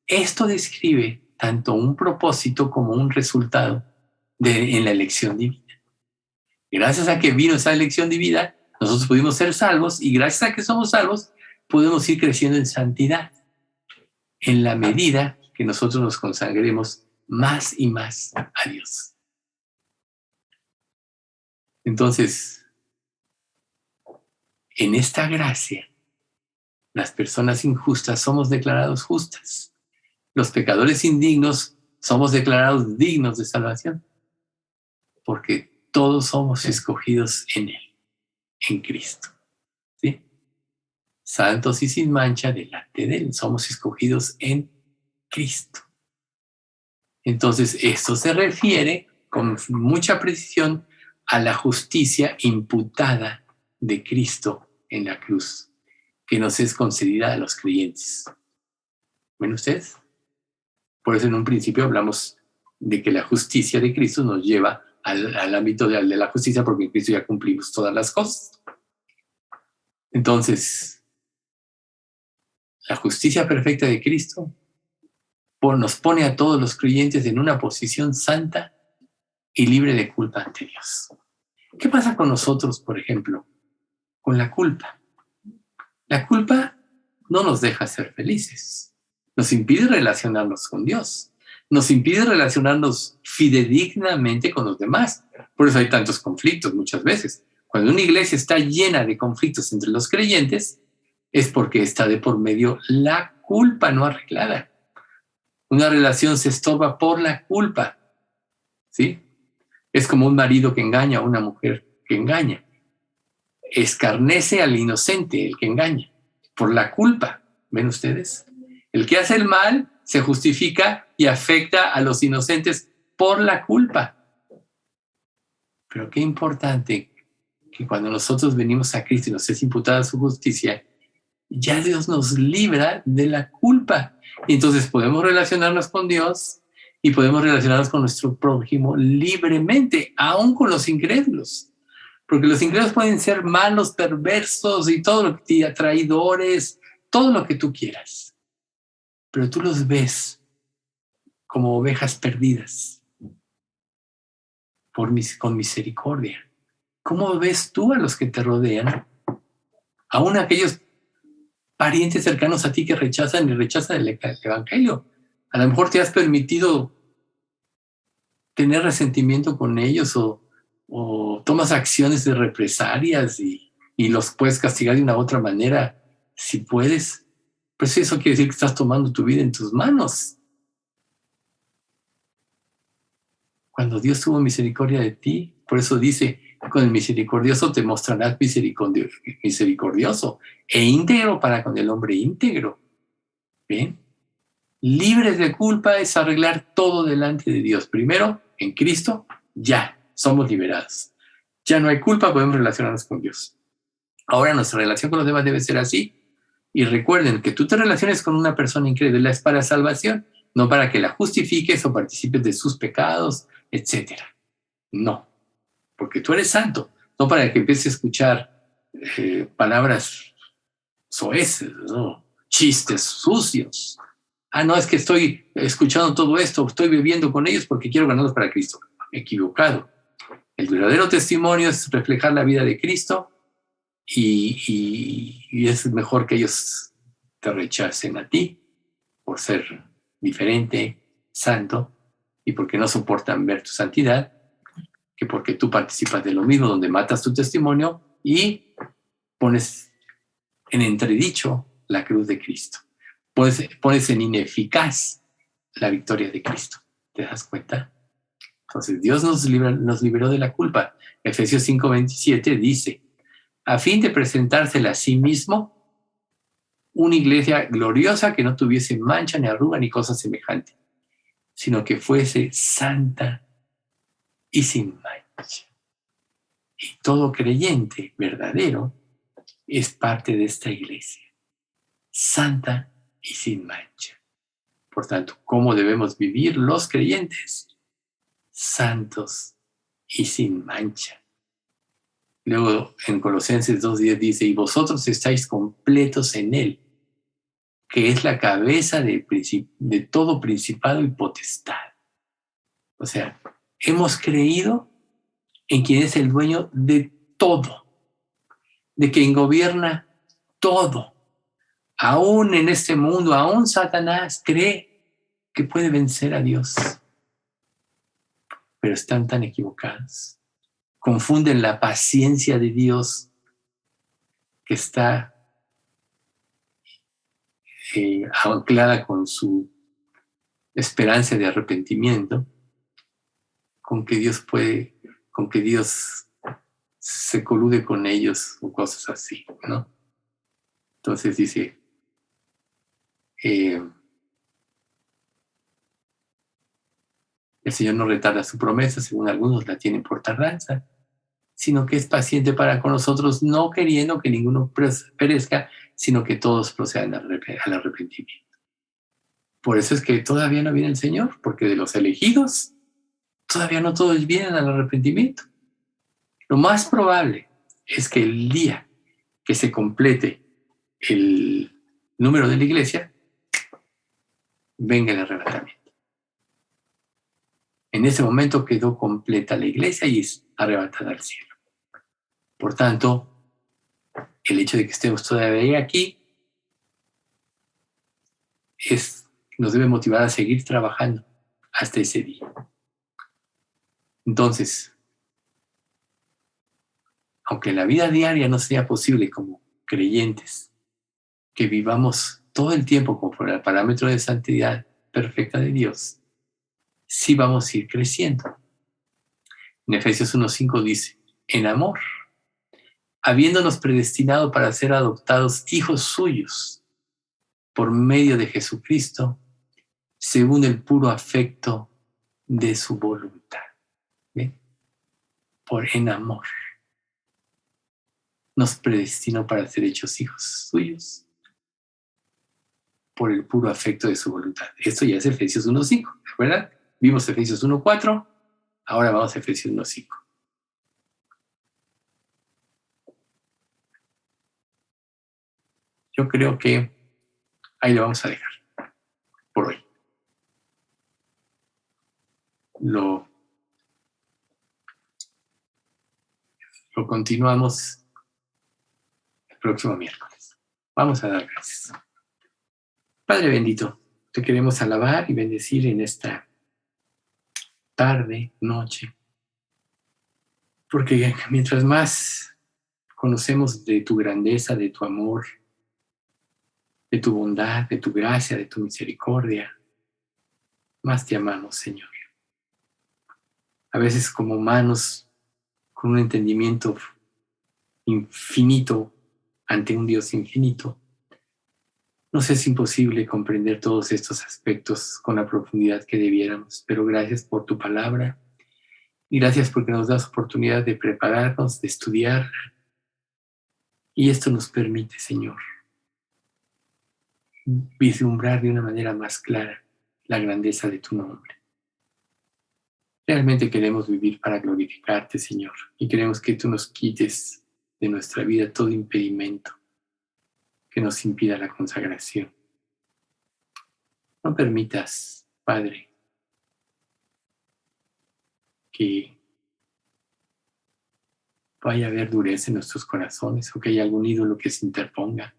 esto describe tanto un propósito como un resultado en la elección divina. Gracias a que vino esa elección divina, nosotros pudimos ser salvos, y gracias a que somos salvos, podemos ir creciendo en santidad en la medida que nosotros nos consagremos más y más a Dios. Entonces, en esta gracia, las personas injustas somos declarados justas. Los pecadores indignos somos declarados dignos de salvación, porque todos somos escogidos en Él, en Cristo. ¿Sí? Santos y sin mancha delante de Él, somos escogidos en Cristo. Entonces, esto se refiere con mucha precisión a la justicia imputada de Cristo en la cruz, que nos es concedida a los creyentes. ¿Ven ustedes? Por eso en un principio hablamos de que la justicia de Cristo nos lleva al ámbito de la justicia, porque en Cristo ya cumplimos todas las cosas. Entonces, la justicia perfecta de Cristo nos pone a todos los creyentes en una posición santa y libre de culpa ante Dios. ¿Qué pasa con nosotros, por ejemplo, con la culpa? La culpa no nos deja ser felices, nos impide relacionarnos con Dios, nos impide relacionarnos fidedignamente con los demás. Por eso hay tantos conflictos muchas veces. Cuando una iglesia está llena de conflictos entre los creyentes, es porque está de por medio la culpa no arreglada. Una relación se estorba por la culpa, ¿sí? Es como un marido que engaña a una mujer que engaña. Escarnece al inocente, el que engaña, por la culpa. ¿Ven ustedes? El que hace el mal se justifica y afecta a los inocentes por la culpa. Pero qué importante que cuando nosotros venimos a Cristo y nos es imputada su justicia, ya Dios nos libra de la culpa. Y entonces podemos relacionarnos con Dios y podemos relacionarnos con nuestro prójimo libremente, aún con los incrédulos. Porque los incrédulos pueden ser malos, perversos y todo lo que te traidores, todo lo que tú quieras. Pero tú los ves como ovejas perdidas con misericordia. ¿Cómo ves tú a los que te rodean? Aún aquellos parientes cercanos a ti que rechazan el evangelio. A lo mejor te has permitido tener resentimiento con ellos o tomas acciones de represalias y los puedes castigar de una u otra manera si puedes. Pues eso quiere decir que estás tomando tu vida en tus manos. Cuando Dios tuvo misericordia de ti, por eso dice, con el misericordioso te mostrarás misericordioso e íntegro para con el hombre íntegro. ¿Ven? Libres de culpa es arreglar todo delante de Dios. Primero, en Cristo, ya somos liberados. Ya no hay culpa, podemos relacionarnos con Dios. Ahora nuestra relación con los demás debe ser así. Y recuerden que tú te relaciones con una persona incrédula es para salvación, no para que la justifiques o participes de sus pecados, etc. No, porque tú eres santo, no para que empieces a escuchar palabras soeces, ¿no? Chistes sucios. Ah, no, es que estoy escuchando todo esto, estoy viviendo con ellos porque quiero ganarlos para Cristo. Equivocado. El verdadero testimonio es reflejar la vida de Cristo y es mejor que ellos te rechacen a ti por ser diferente, santo, y porque no soportan ver tu santidad, que porque tú participas de lo mismo, donde matas tu testimonio y pones en entredicho la cruz de Cristo. Pones en ineficaz la victoria de Cristo. ¿Te das cuenta? Entonces Dios nos liberó de la culpa. Efesios 5:27 dice, a fin de presentársela a sí mismo, una iglesia gloriosa que no tuviese mancha ni arruga ni cosa semejante, sino que fuese santa y sin mancha. Y todo creyente verdadero es parte de esta iglesia, santa y sin mancha. Por tanto, ¿cómo debemos vivir los creyentes? Santos y sin mancha. Luego en Colosenses 2:10 dice, y vosotros estáis completos en él, que es la cabeza de todo principado y potestad. O sea, hemos creído en quien es el dueño de todo, de quien gobierna todo. Aún en este mundo, aún Satanás cree que puede vencer a Dios, pero están tan equivocados. Confunden la paciencia de Dios que está anclada con su esperanza de arrepentimiento, con que Dios se colude con ellos o cosas así, ¿no? Entonces dice, el Señor no retarda su promesa, según algunos la tienen por tardanza, sino que es paciente para con nosotros, no queriendo que ninguno perezca, sino que todos procedan al arrepentimiento. Por eso es que todavía no viene el Señor, porque de los elegidos, todavía no todos vienen al arrepentimiento. Lo más probable es que el día que se complete el número de la iglesia, venga el arrebatamiento. En ese momento quedó completa la iglesia y es arrebatada al cielo. Por tanto, el hecho de que estemos todavía aquí nos debe motivar a seguir trabajando hasta ese día. Entonces, aunque en la vida diaria no sea posible como creyentes que vivamos todo el tiempo conforme al parámetro de santidad perfecta de Dios, sí vamos a ir creciendo. En Efesios 1:5 dice, en amor, habiéndonos predestinado para ser adoptados hijos suyos por medio de Jesucristo, según el puro afecto de su voluntad. ¿Ven? En amor. Nos predestinó para ser hechos hijos suyos por el puro afecto de su voluntad. Esto ya es Efesios 1:5, ¿verdad? Vimos Efesios 1:4, ahora vamos a Efesios 1:5. Yo creo que ahí lo vamos a dejar por hoy. Lo continuamos el próximo miércoles. Vamos a dar gracias. Padre bendito, te queremos alabar y bendecir en esta tarde, noche, porque mientras más conocemos de tu grandeza, de tu amor, de tu bondad, de tu gracia, de tu misericordia, más te amamos, Señor. A veces como humanos, con un entendimiento infinito ante un Dios infinito, nos es imposible comprender todos estos aspectos con la profundidad que debiéramos, pero gracias por tu palabra y gracias porque nos das oportunidad de prepararnos, de estudiar, y esto nos permite, Señor, vislumbrar de una manera más clara la grandeza de tu nombre. Realmente queremos vivir para glorificarte, Señor, y queremos que tú nos quites de nuestra vida todo impedimento que nos impida la consagración. No permitas, Padre, que vaya a haber dureza en nuestros corazones o que haya algún ídolo que se interponga.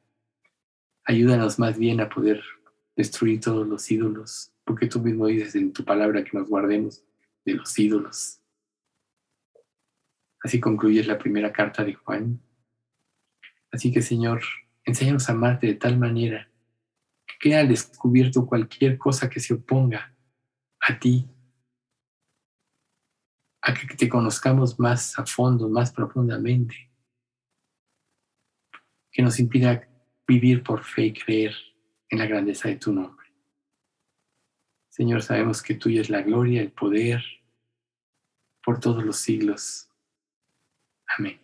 Ayúdanos más bien a poder destruir todos los ídolos, porque tú mismo dices en tu palabra que nos guardemos de los ídolos. Así concluye la primera carta de Juan. Así que, Señor, enséñanos a amarte de tal manera que quede al descubierto cualquier cosa que se oponga a ti, a que te conozcamos más a fondo, más profundamente, que nos impida vivir por fe y creer en la grandeza de tu nombre. Señor, sabemos que tuya es la gloria, el poder, por todos los siglos. Amén.